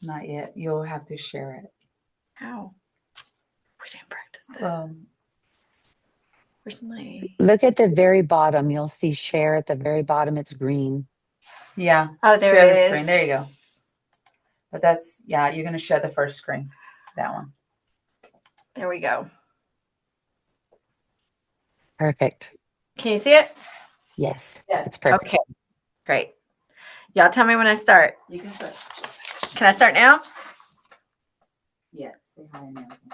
Not yet. You'll have to share it. How? We didn't practice that. Well, Where's my... Look at the very bottom. You'll see share at the very bottom. It's green. yeah. Oh, there Share the it screen. is. There you go. But that's, yeah, you're going to share the first screen. That one. There we go. Perfect. Can you see it? Yes, Yeah. it's perfect. Okay, great. Y'all tell me when I start. You can start. Can I start now? Yeah. Say hi and everything.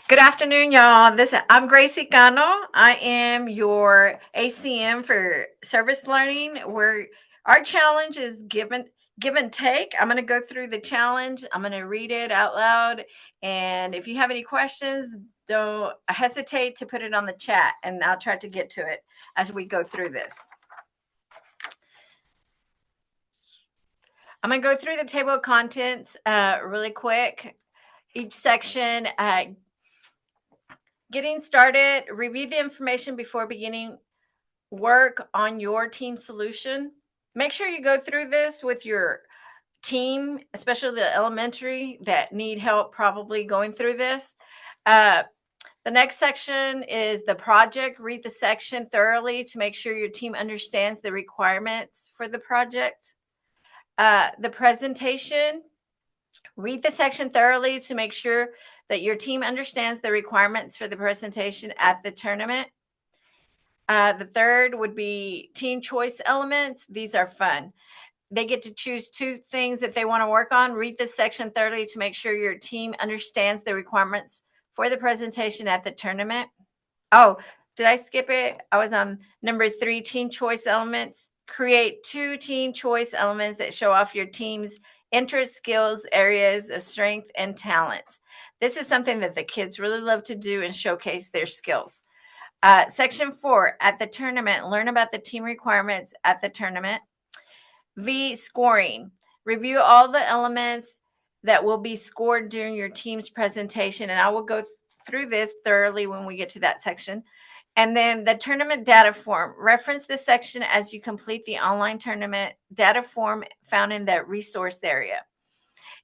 Good afternoon, y'all. I'm Gracie Cano. I am your ACM for service learning. Where our challenge is give and take. I'm going to go through the challenge. I'm going to read it out loud, and if you have any questions, don't hesitate to put it on the chat, and I'll try to get to it as we go through this. I'm going to go through the table of contents really quick. Each section. Getting started, review the information before beginning work on your team solution. Make sure you go through this with your team, especially the elementary that need help probably going through this. The next section is the project. Read the section thoroughly to make sure your team understands the requirements for the project. The presentation. Read the section thoroughly to make sure that your team understands the requirements for the presentation at the tournament. The third would be team choice elements. These are fun. They get to choose 2 things that they want to work on. Read this section thoroughly to make sure your team understands the requirements for the presentation at the tournament. Oh, did I skip it? I was on number 3, team choice elements. Create 2 team choice elements that show off your team's interests, skills, areas of strength, and talents. This is something that the kids really love to do and showcase their skills. Section 4, at the tournament, learn about the team requirements at the tournament. V, scoring. Review all the elements that will be scored during your team's presentation, and I will go through this thoroughly when we get to that section. And then the tournament data form. Reference this section as you complete the online tournament data form found in that resource area.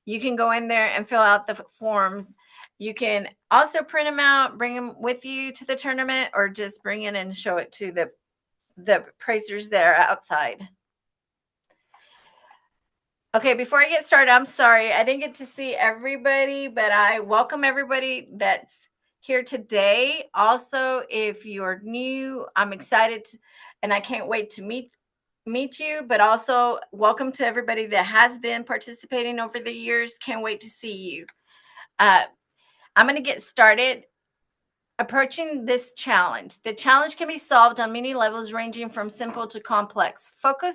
You can go in there and fill out the forms. You can also print them out, bring them with you to the tournament, or just bring it and show it to the praisers there outside. Okay, before I get started, I'm sorry. I didn't get to see everybody, but I welcome everybody that's here today. Also, if you're new, I'm excited and I can't wait to meet you, but also welcome to everybody that has been participating over the years. Can't wait to see you. I'm going to get started. Approaching this challenge. The challenge can be solved on many levels, ranging from simple to complex. Focus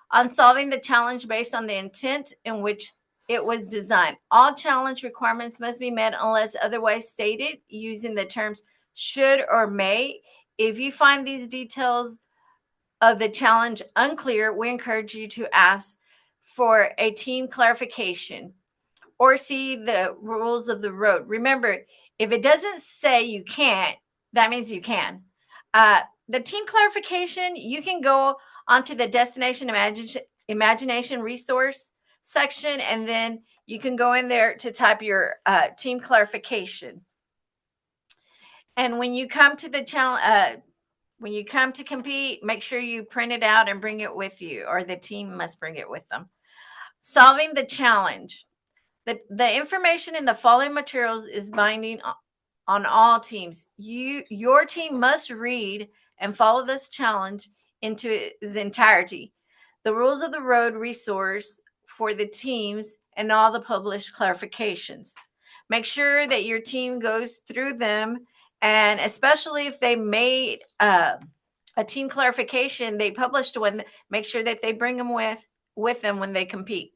on solving the challenge based on the intent in which it was designed. All challenge requirements must be met unless otherwise stated using the terms should or may. If you find these details of the challenge unclear, we encourage you to ask for a team clarification or see the rules of the road. Remember, if it doesn't say you can't, that means you can. The team clarification, you can go onto the Destination Imagination resource section, and then you can go in there to type your team clarification. And when you come to the challenge, when you come to compete, make sure you print it out and bring it with you, or the team must bring it with them. Solving the challenge. The information in the following materials is binding on all teams. Your team must read and follow this challenge into its entirety. The rules of the road resource for the teams and all the published clarifications. Make sure that your team goes through them, and especially if they made a team clarification, they published one, make sure that they bring them with them when they compete.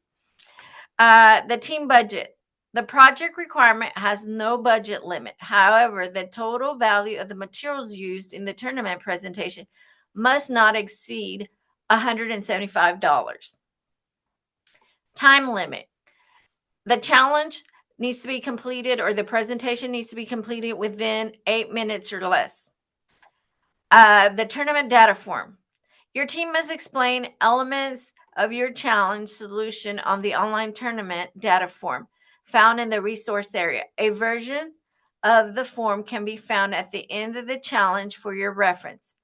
The team budget. The project requirement has no budget limit. However, the total value of the materials used in the tournament presentation must not exceed $175. Time limit. The challenge needs to be completed, or the presentation needs to be completed within 8 minutes or less. The tournament data form. Your team must explain elements of your challenge solution on the online tournament data form found in the resource area. A version of the form can be found at the end of the challenge for your reference.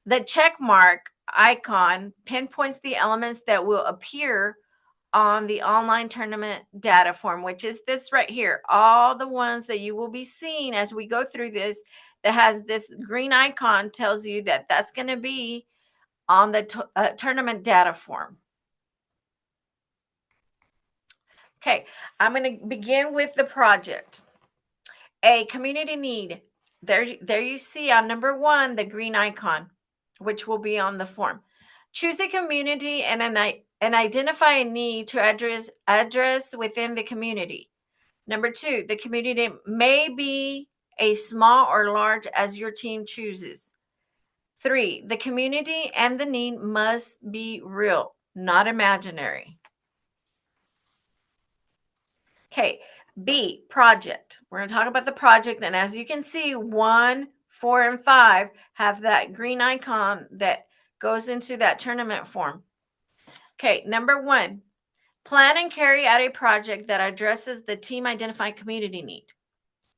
The check mark icon pinpoints the elements that will appear on the online tournament data form, which is this right here. All the ones that you will be seeing as we go through this that has this green icon tells you that that's going to be on the tournament data form. Okay, I'm going to begin with the project. A community need. There you see on number 1, the green icon, which will be on the form. Choose a community and identify a need to address within the community. Number 2, the community may be a small or large as your team chooses. 3, the community and the need must be real, not imaginary. Okay, B, project. We're going to talk about the project. And as you can see, 1, 4, and 5 have that green icon that goes into that tournament form. Okay, number 1, plan and carry out a project that addresses the team identified community need.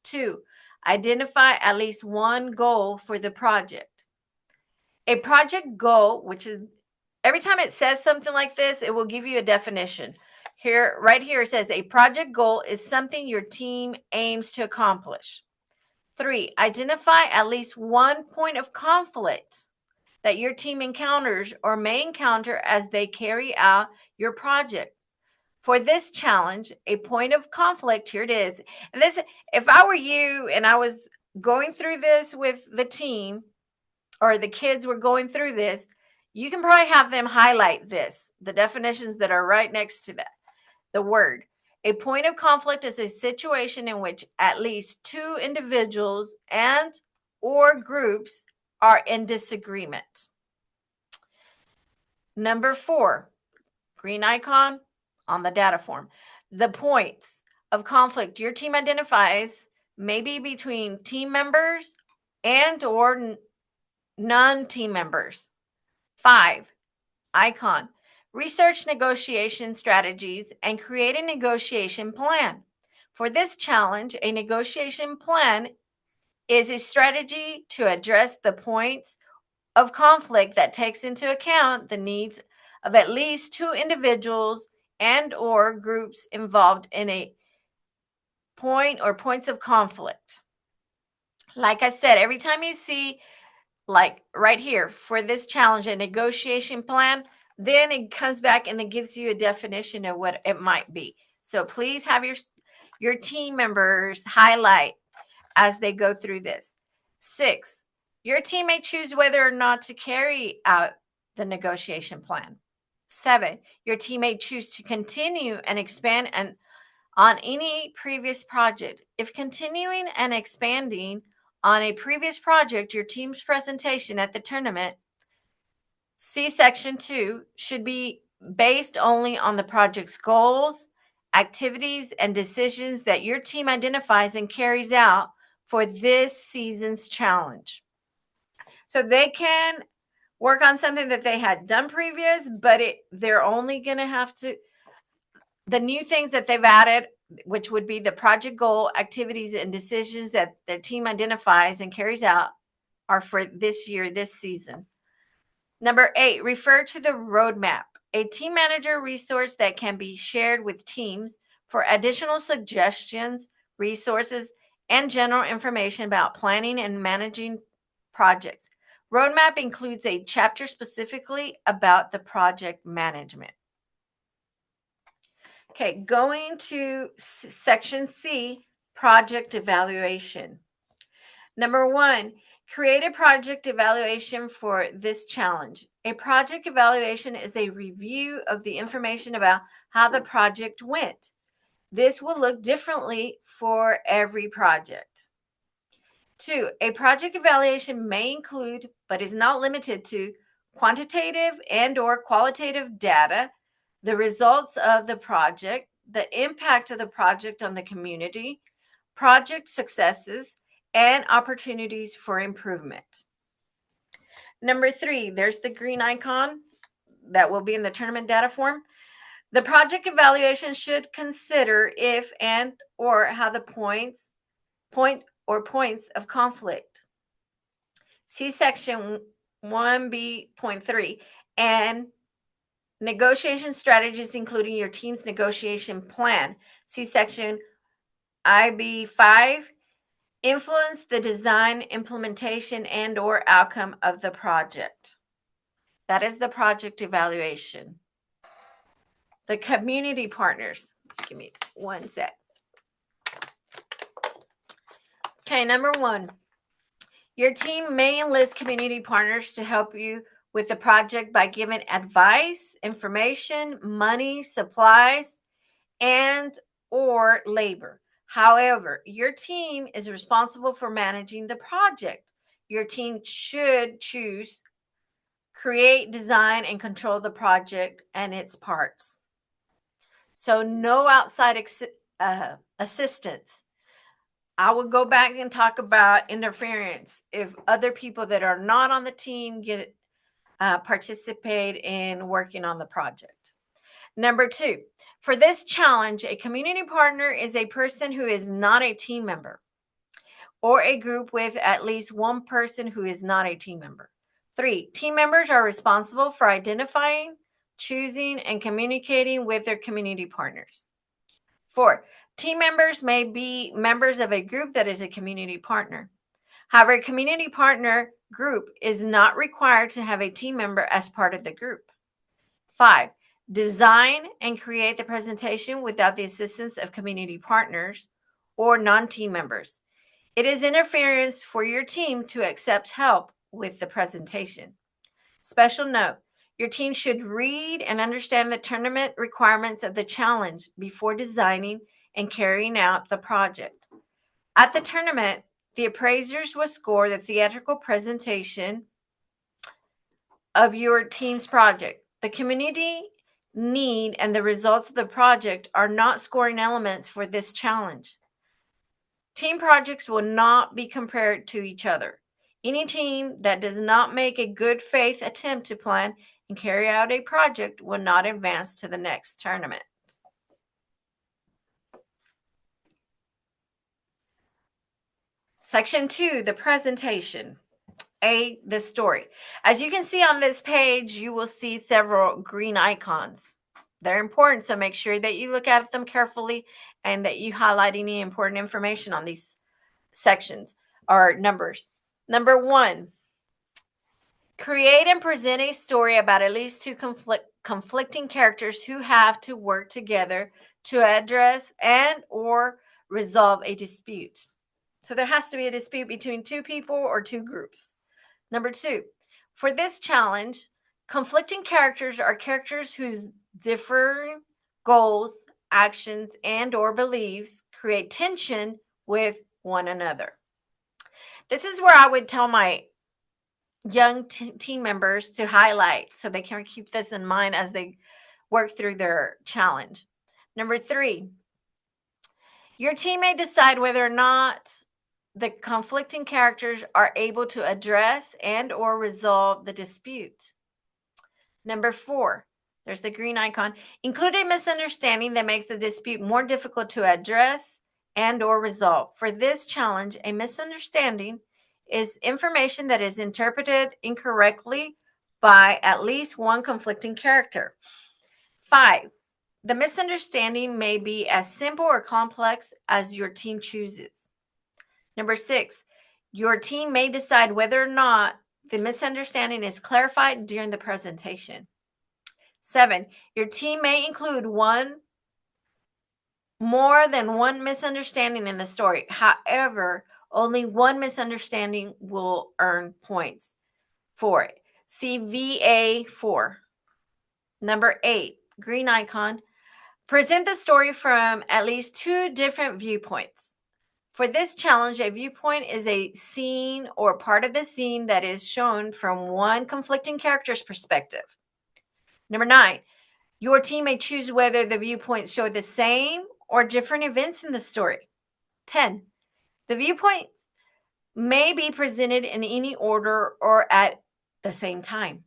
2, identify at least one goal for the project. A project goal, which is every time it says something like this, it will give you a definition. Here, right here, it says a project goal is something your team aims to accomplish. 3, identify at least one point of conflict that your team encounters or may encounter as they carry out your project. For this challenge, a point of conflict, here it is. And this, if I were you and I was going through this with the team or the kids were going through this, you can probably have them highlight this, the definitions that are right next to that. The word. A point of conflict is a situation in which at least 2 individuals and or groups are in disagreement. Number 4, green icon on the data form. The points of conflict your team identifies may be between team members and or non-team members. 5, icon. Research negotiation strategies and create a negotiation plan. For this challenge, a negotiation plan is a strategy to address the points of conflict that takes into account the needs of at least 2 individuals and or groups involved in a point or points of conflict. Like I said, every time you see, like right here, for this challenge, a negotiation plan, then it comes back and it gives you a definition of what it might be. So please have your team members highlight as they go through this. 6, your team may choose whether or not to carry out the negotiation plan. 7, your team may choose to continue and expand on any previous project. If continuing and expanding on a previous project, your team's presentation at the tournament, see section 2, should be based only on the project's goals, activities, and decisions that your team identifies and carries out for this season's challenge. So they can work on something that they had done previous, but they're only going to have to, the new things that they've added, which would be the project goal, activities, and decisions that their team identifies and carries out, are for this year, this season. Number 8, refer to the roadmap, a team manager resource that can be shared with teams for additional suggestions, resources, and general information about planning and managing projects. Roadmap includes a chapter specifically about the project management. Okay, going to section C, project evaluation. Number 1, create a project evaluation for this challenge. A project evaluation is a review of the information about how the project went. This will look differently for every project. 2, a project evaluation may include, but is not limited to, quantitative and or qualitative data, the results of the project, the impact of the project on the community, project successes, and opportunities for improvement. Number 3, there's the green icon. that will be in the tournament data form. The project evaluation should consider if and or how the points of conflict. See section 1B.3 and negotiation strategies, including your team's negotiation plan. See section IB5, influence the design, implementation, and or outcome of the project. That is the project evaluation. The community partners. Give me one sec. Okay, number 1. Your team may enlist community partners to help you with the project by giving advice, information, money, supplies, and or labor. However, your team is responsible for managing the project. Your team should choose, create, design, and control the project and its parts. So no outside assistance. I would go back and talk about interference if other people that are not on the team participate in working on the project. Number 2, for this challenge, a community partner is a person who is not a team member or a group with at least one person who is not a team member. 3, team members are responsible for identifying, choosing, and communicating with their community partners. 4, team members may be members of a group that is a community partner. However, a community partner group is not required to have a team member as part of the group. 5, design and create the presentation without the assistance of community partners or non-team members. It is interference for your team to accept help with the presentation. Special note, your team should read and understand the tournament requirements of the challenge before designing and carrying out the project. At the tournament, the appraisers will score the theatrical presentation of your team's project. The community need and the results of the project are not scoring elements for this challenge. Team projects will not be compared to each other. Any team that does not make a good faith attempt to plan and carry out a project will not advance to the next tournament. Section 2, the presentation. A, the story. As you can see on this page, you will see several green icons. They're important, so make sure that you look at them carefully and that you highlight any important information on these sections or numbers. Number 1, create and present a story about at least 2 conflicting characters who have to work together to address and or resolve a dispute. So there has to be a dispute between 2 people or 2 groups. Number 2, for this challenge, conflicting characters are characters whose differing goals, actions, and or beliefs create tension with one another. This is where I would tell my young team members to highlight so they can keep this in mind as they work through their challenge. Number 3, your team may decide whether or not the conflicting characters are able to address and or resolve the dispute. Number 4, there's the green icon. Include a misunderstanding that makes the dispute more difficult to address and or resolve. For this challenge, a misunderstanding is information that is interpreted incorrectly by at least one conflicting character. 5, the misunderstanding may be as simple or complex as your team chooses. Number 6, your team may decide whether or not the misunderstanding is clarified during the presentation. 7, your team may include more than one misunderstanding in the story. However, only one misunderstanding will earn points for it. See VA4. Number 8, green icon. Present the story from at least 2 different viewpoints. For this challenge, a viewpoint is a scene or part of the scene that is shown from one conflicting character's perspective. Number 9, your team may choose whether the viewpoints show the same or different events in the story. 10, the viewpoints may be presented in any order or at the same time.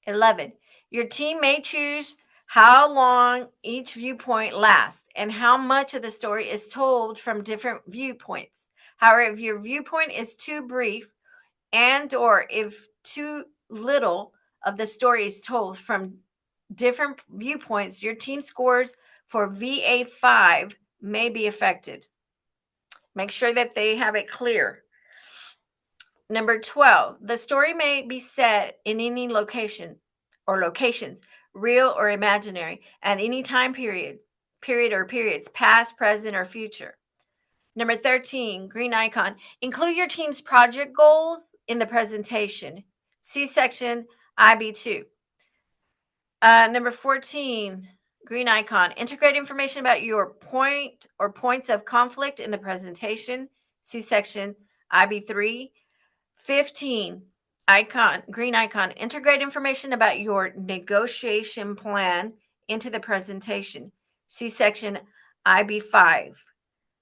11, Your team may choose how long each viewpoint lasts and how much of the story is told from different viewpoints. However, if your viewpoint is too brief and or if too little of the story is told from different viewpoints, your team scores for VA5 may be affected. Make sure that they have it clear. Number 12, the story may be set in any location or locations, real or imaginary, at any time period or periods, past, present, or future. Number 13, green icon. Include your team's project goals in the presentation. See section IB2. Number 14, green icon. Integrate information about your point or points of conflict in the presentation. See section IB3. 15, icon, green icon. Integrate information about your negotiation plan into the presentation. See section IB5.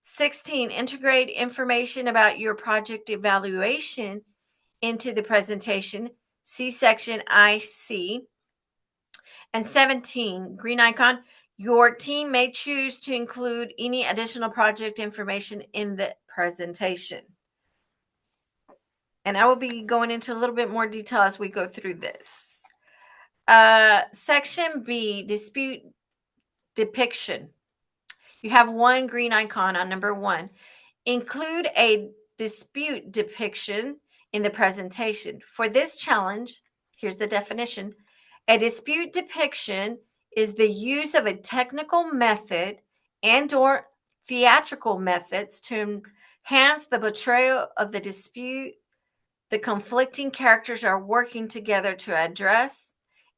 16, integrate information about your project evaluation into the presentation. See section IC. And 17, green icon, your team may choose to include any additional project information in the presentation. And I will be going into a little bit more detail as we go through this. Section B, dispute depiction. You have one green icon on number 1. Include a dispute depiction in the presentation. For this challenge, here's the definition. A dispute depiction is the use of a technical method and or theatrical methods to enhance the portrayal of the dispute the conflicting characters are working together to address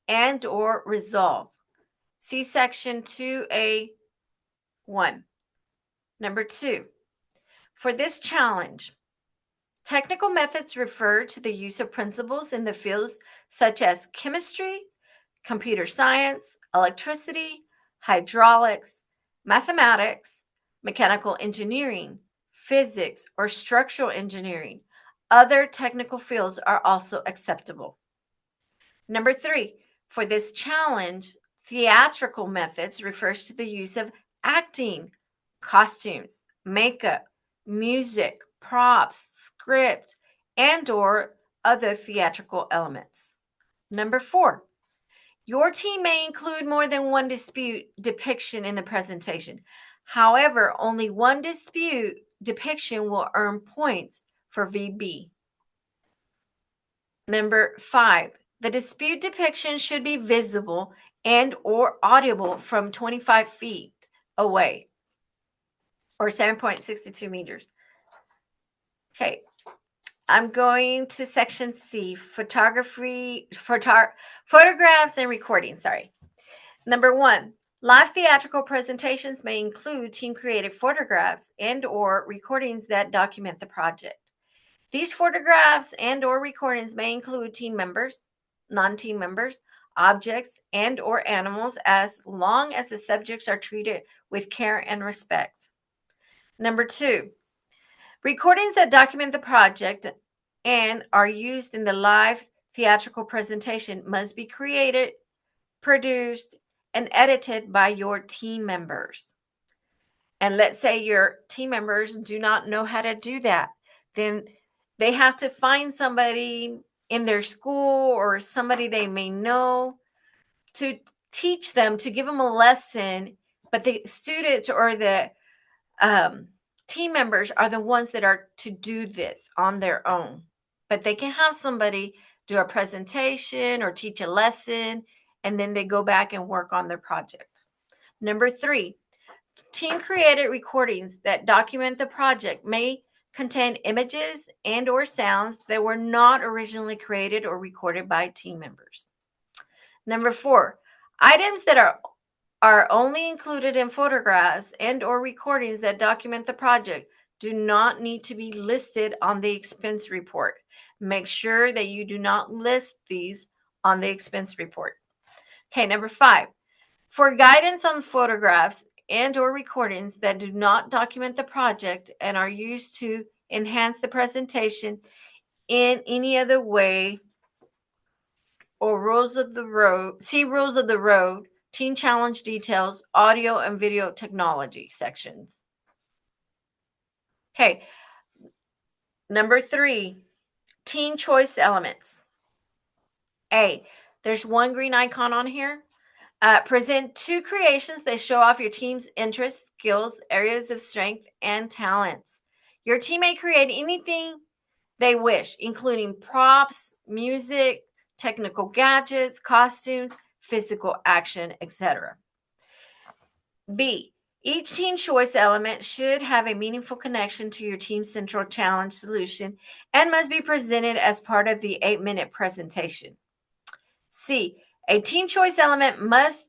and or resolve. See section 2A1. Number 2, for this challenge, technical methods refer to the use of principles in the fields such as chemistry, computer science, electricity, hydraulics, mathematics, mechanical engineering, physics, or structural engineering. Other technical fields are also acceptable. Number 3, for this challenge, theatrical methods refers to the use of acting, costumes, makeup, music, props, script, and or other theatrical elements. Number 4, your team may include more than one dispute depiction in the presentation. However, only one dispute depiction will earn points for VB. Number 5, the dispute depiction should be visible and or audible from 25 feet away or 7.62 meters. Okay, I'm going to section C, photographs and recording, Number 1, live theatrical presentations may include team-created photographs and or recordings that document the project. These photographs and or recordings may include team members, non-team members, objects, and or animals as long as the subjects are treated with care and respect. Number 2, recordings that document the project and are used in the live theatrical presentation must be created, produced, and edited by your team members. And let's say your team members do not know how to do that. Then they have to find somebody in their school or somebody they may know to teach them, to give them a lesson. But the students or the team members are the ones that are to do this on their own. But they can have somebody do a presentation or teach a lesson, and then they go back and work on their project. Number 3, team-created recordings that document the project may contain images and or sounds that were not originally created or recorded by team members. Number 4, items that are only included in photographs and or recordings that document the project do not need to be listed on the expense report. Make sure that you do not list these on the expense report. Okay, number 5, for guidance on photographs and or recordings that do not document the project and are used to enhance the presentation in any other way or rules of the road, see rules of the road, team challenge details, audio and video technology sections. Okay. Number 3, team choice elements. A, there's one green icon on here. Present 2 creations that show off your team's interests, skills, areas of strength, and talents. Your team may create anything they wish, including props, music, technical gadgets, costumes, physical action, etc. B, each team choice element should have a meaningful connection to your team's central challenge solution and must be presented as part of the 8-minute presentation. C, a team choice element must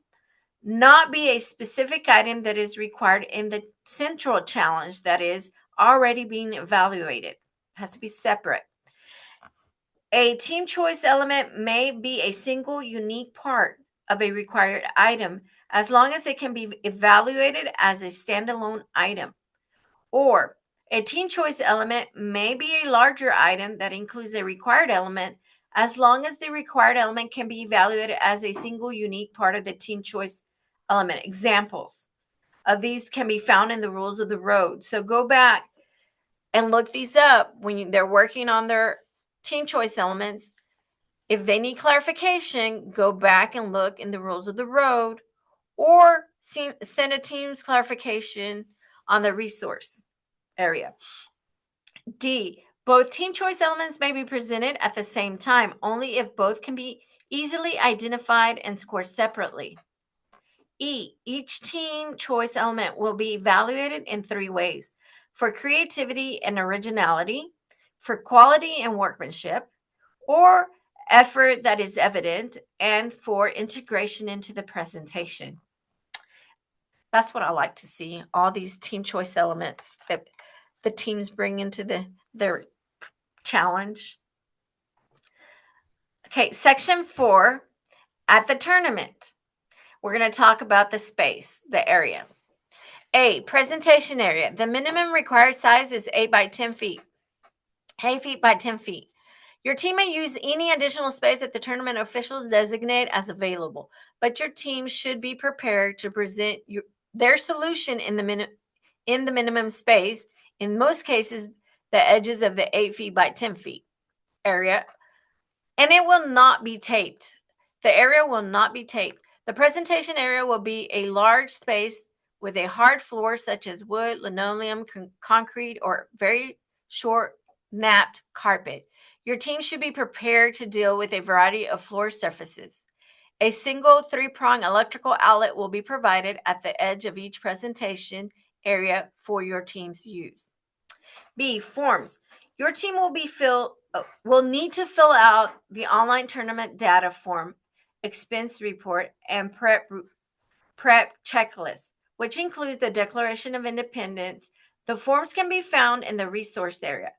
not be a specific item that is required in the central challenge that is already being evaluated. It has to be separate. A team choice element may be a single unique part of a required item as long as it can be evaluated as a standalone item. Or a team choice element may be a larger item that includes a required element as long as the required element can be evaluated as a single unique part of the team choice element. Examples of these can be found in the rules of the road. So go back and look these up when they're working on their team choice elements. If they need clarification, go back and look in the rules of the road or send a team's clarification on the resource area. D, both team choice elements may be presented at the same time, only if both can be easily identified and scored separately. E, each team choice element will be evaluated in 3 ways: for creativity and originality, for quality and workmanship, or effort that is evident, and for integration into the presentation. That's what I like to see, all these team choice elements that the teams bring into their challenge. Okay, section 4, at the tournament. We're going to talk about the space, the area. A, presentation area. The minimum required size is 8 by 10 feet. 8 feet by 10 feet. Your team may use any additional space that the tournament officials designate as available, but your team should be prepared to present their solution in the minimum space, in most cases, the edges of the 8 feet by 10 feet area, and it will not be taped. The area will not be taped. The presentation area will be a large space with a hard floor such as wood, linoleum, concrete, or very short napped carpet. Your team should be prepared to deal with a variety of floor surfaces. A single 3-prong electrical outlet will be provided at the edge of each presentation area for your team's use. B, forms. Your team will need to fill out the online tournament data form, expense report, and prep checklist, which includes the Declaration of Independence. The forms can be found in the resource area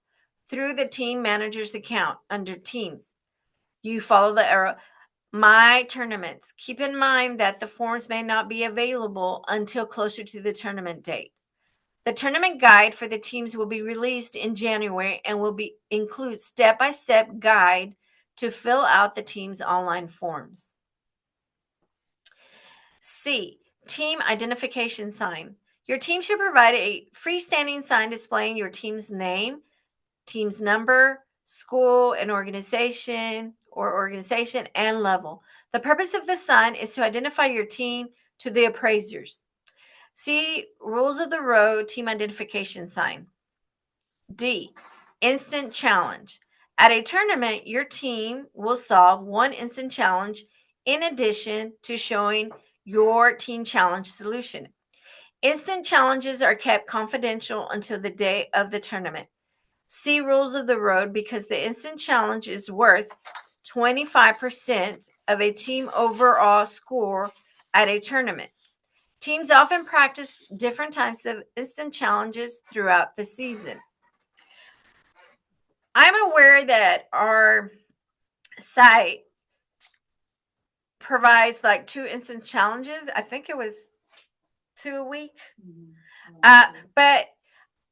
through the team manager's account under Teams. You follow the arrow. My tournaments. Keep in mind that the forms may not be available until closer to the tournament date. The tournament guide for the teams will be released in January and will include step-by-step guide to fill out the team's online forms. C, team identification sign. Your team should provide a freestanding sign displaying your team's name, team's number, school and organization and level. The purpose of the sign is to identify your team to the appraisers. See rules of the road team identification sign. D, instant challenge. At a tournament, your team will solve one instant challenge in addition to showing your team challenge solution. Instant challenges are kept confidential until the day of the tournament. See rules of the road because the instant challenge is worth 25% of a team overall score at a tournament. Teams often practice different types of instant challenges throughout the season. I'm aware that our site provides like 2 instant challenges. I think it was 2 a week. But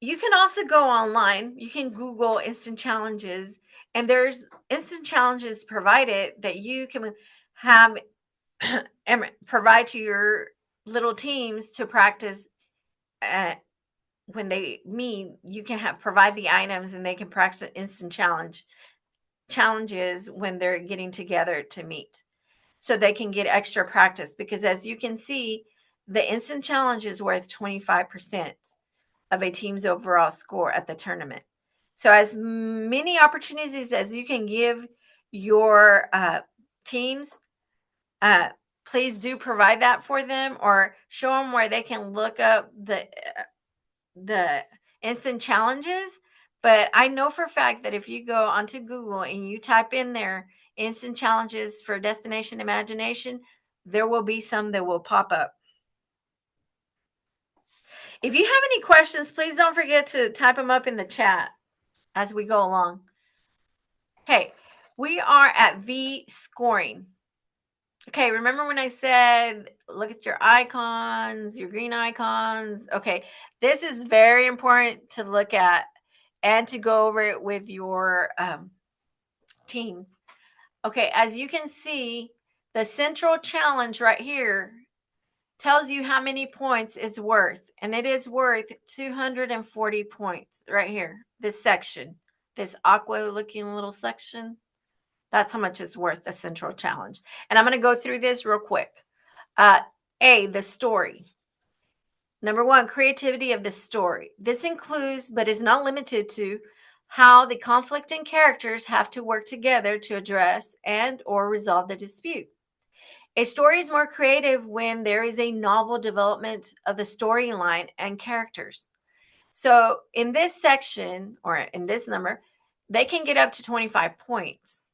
you can also go online. You can Google instant challenges And there's instant challenges provided that you can have and provide to your little teams to practice. When they meet, you can provide the items and they can practice instant challenges when they're getting together to meet, so they can get extra practice. Because as you can see, the instant challenge is worth 25% of a team's overall score at the tournament. So as many opportunities as you can give your teams, please do provide that for them, or show them where they can look up the instant challenges. But I know for a fact that if you go onto Google and you type in there instant challenges for Destination Imagination, there will be some that will pop up. If you have any questions, please don't forget to type them up in the chat as we go along. Okay, we are at V scoring. Okay, remember when I said look at your icons, your green icons? Okay, this is very important to look at and to go over it with your teams. Okay, as you can see, the central challenge right here tells you how many points it's worth, and it is worth 240 points right here. This section, this aqua looking little section, that's how much it's worth, the central challenge. And I'm going to go through this real quick. A, the story. Number one, creativity of the story. This includes, but is not limited to, how the conflicting characters have to work together to address and or resolve the dispute. A story is more creative when there is a novel development of the storyline and characters. So in this section, or in this number, they can get up to 25 points.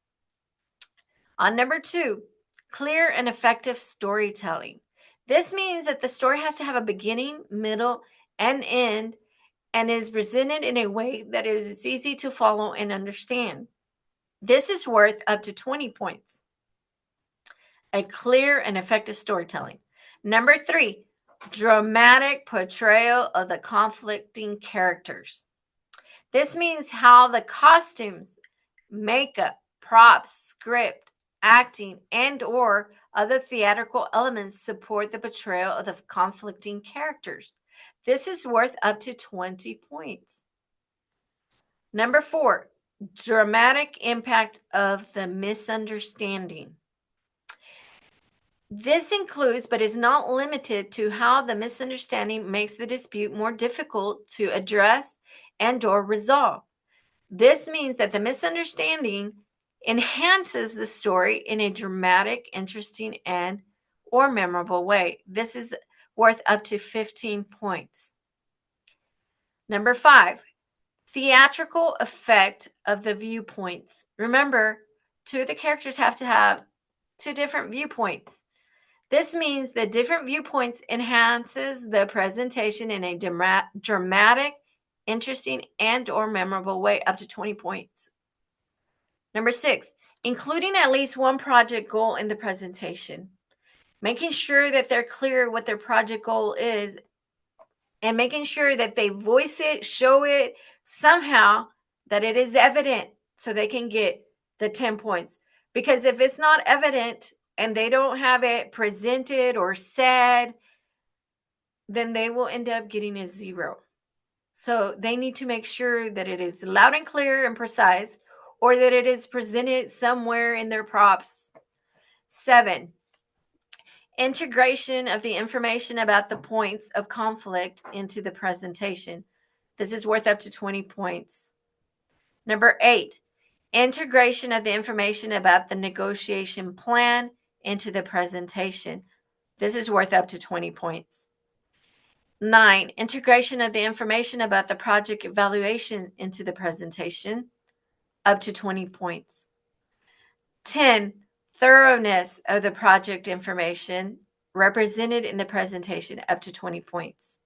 On number two, clear and effective storytelling. This means that the story has to have a beginning, middle, and end, and is presented in a way that is easy to follow and understand. This is worth up to 20 points. A clear and effective storytelling. Number three, dramatic portrayal of the conflicting characters. This means how the costumes, makeup, props, script, acting, and or other theatrical elements support the portrayal of the conflicting characters. This is worth up to 20 points. Number four, dramatic impact of the misunderstanding. This includes, but is not limited to, how the misunderstanding makes the dispute more difficult to address and or resolve. This means that the misunderstanding enhances the story in a dramatic, interesting, and or memorable way. This is worth up to 15 points. Number five, theatrical effect of the viewpoints. Remember, two of the characters have to have two different viewpoints. This means that different viewpoints enhances the presentation in a dramatic, interesting, and or memorable way, up to 20 points. Number six, including at least one project goal in the presentation. Making sure that they're clear what their project goal is, and making sure that they voice it, show it somehow, that it is evident, so they can get the 10 points. Because if it's not evident and they don't have it presented or said, then they will end up getting a 0. So they need to make sure that it is loud and clear and precise, or that it is presented somewhere in their props. 7, integration of the information about the points of conflict into the presentation. This is worth up to 20 points. Number 8, integration of the information about the negotiation plan into the presentation. This is worth up to 20 points. 9, integration of the information about the project evaluation into the presentation, up to 20 points. 10, thoroughness of the project information represented in the presentation, up to 20 points.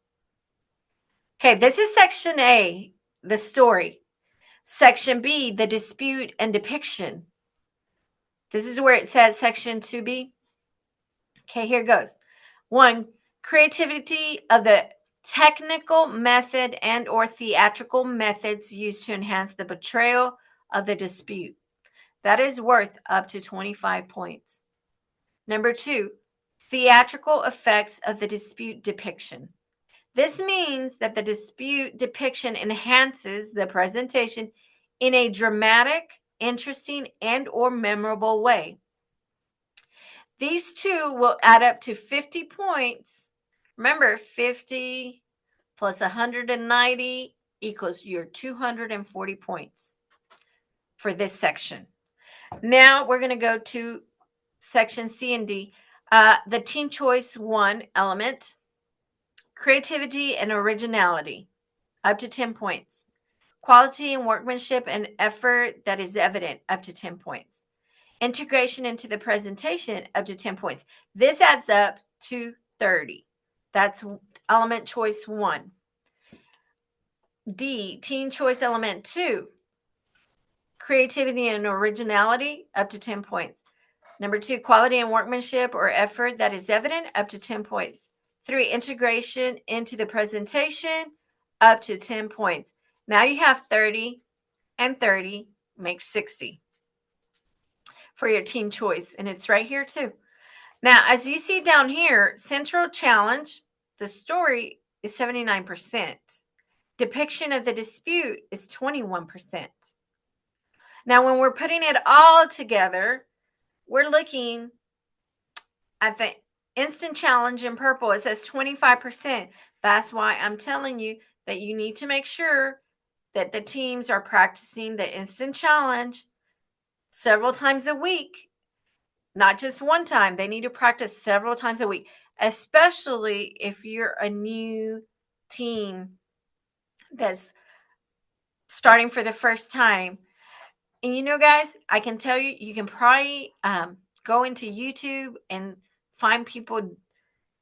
Okay, this is section A, the story. Section B, the dispute and depiction. This is where it says section 2B. Okay, here goes. 1, creativity of the technical method and or theatrical methods used to enhance the portrayal of the dispute. That is worth up to 25 points. Number 2, theatrical effects of the dispute depiction. This means that the dispute depiction enhances the presentation in a dramatic, interesting, and or memorable way. These two will add up to 50 points. Remember, 50 plus 190 equals your 240 points for this section. Now we're going to go to section C and D. The team choice 1 element, creativity and originality, up to 10 points. Quality and workmanship and effort that is evident, up to 10 points. Integration into the presentation, up to 10 points. This adds up to 30. That's element choice 1. D, team choice element 2. Creativity and originality, up to 10 points. Number 2, quality and workmanship or effort that is evident, up to 10 points. 3, integration into the presentation, up to 10 points. Now you have 30 and 30 makes 60 for your team choice. And it's right here too. Now, as you see down here, central challenge, the story is 79%. Depiction of the dispute is 21%. Now, when we're putting it all together, we're looking at the instant challenge in purple. It says 25%. That's why I'm telling you that you need to make sure that the teams are practicing the instant challenge several times a week, not just one time. They need to practice several times a week, especially if you're a new team that's starting for the first time. And you know, guys, I can tell you, you can probably go into YouTube and find people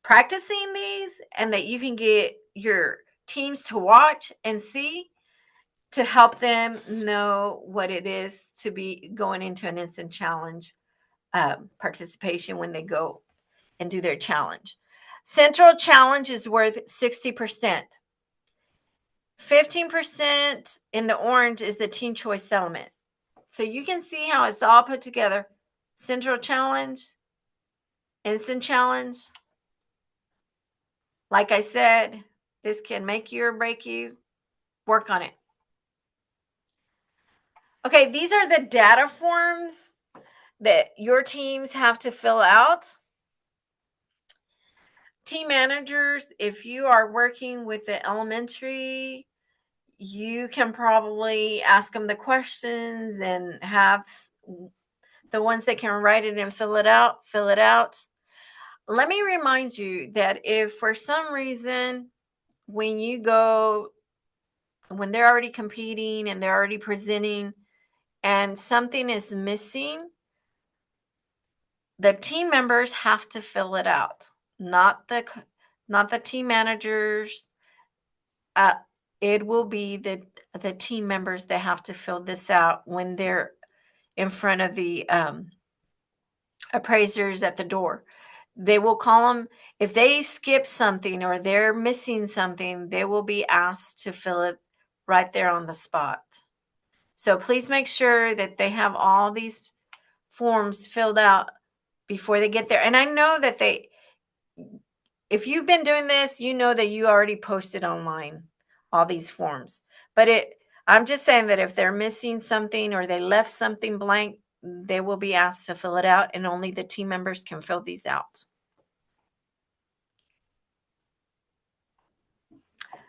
practicing these, and that you can get your teams to watch and see to help them know what it is to be going into an instant challenge participation when they go and do their challenge. Central challenge is worth 60%. 15% in the orange is the team choice element. So you can see how it's all put together. Central challenge, instant challenge. Like I said, this can make you or break you. Work on it. Okay, these are the data forms that your teams have to fill out. Team managers, if you are working with the elementary, you can probably ask them the questions and have the ones that can write it and fill it out. Let me remind you that if for some reason when they're already competing and they're already presenting and something is missing, the team members have to fill it out, not the team managers. It will be the team members that have to fill this out when they're in front of the appraisers at the door. They will call them if they skip something or they're missing something. They will be asked to fill it right there on the spot. So please make sure that they have all these forms filled out before they get there. And I know that if you've been doing this, you know that you already posted online all these forms. But I'm just saying that if they're missing something or they left something blank, they will be asked to fill it out, and only the team members can fill these out.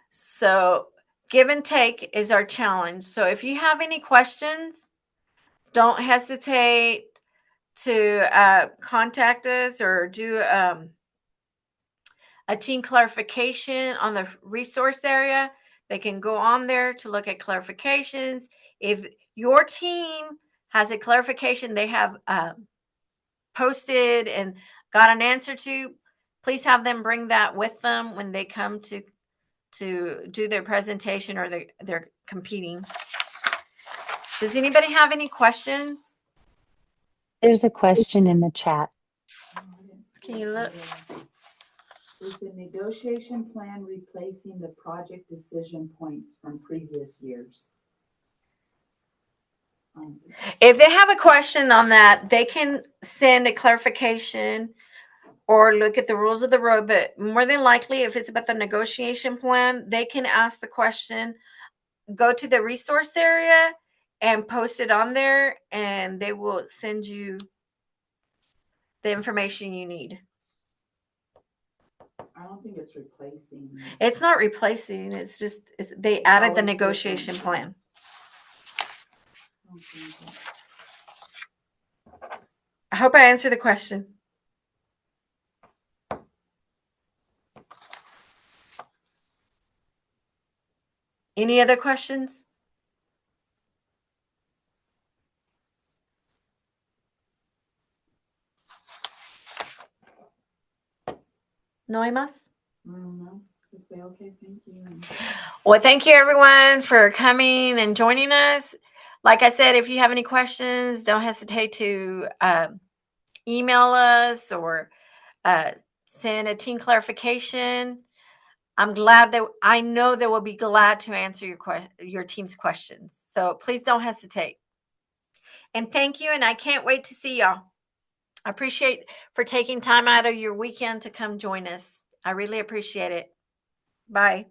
So give and take is our challenge. So if you have any questions, don't hesitate to contact us or do a team clarification on the resource area. They can go on there to look at clarifications. If your team has a clarification they have posted and got an answer to, please have them bring that with them when they come to do their presentation or they're competing. Does anybody have any questions? There's a question in the chat. Can you look? Is the negotiation plan replacing the project decision points from previous years? If they have a question on that, they can send a clarification or look at the rules of the road. But more than likely, if it's about the negotiation plan, they can ask the question, go to the resource area and post it on there, and they will send you the information you need. I don't think it's replacing. It's not replacing. It's just they added the always negotiation different. plan. I hope I answered the question. Any other questions? No hay más? No, just say okay, thank you. Well, thank you everyone for coming and joining us. Like I said, if you have any questions, don't hesitate to email us or send a team clarification. I'm glad that I know they will be glad to answer your team's questions. So please don't hesitate. And thank you. And I can't wait to see y'all. I appreciate for taking time out of your weekend to come join us. I really appreciate it. Bye.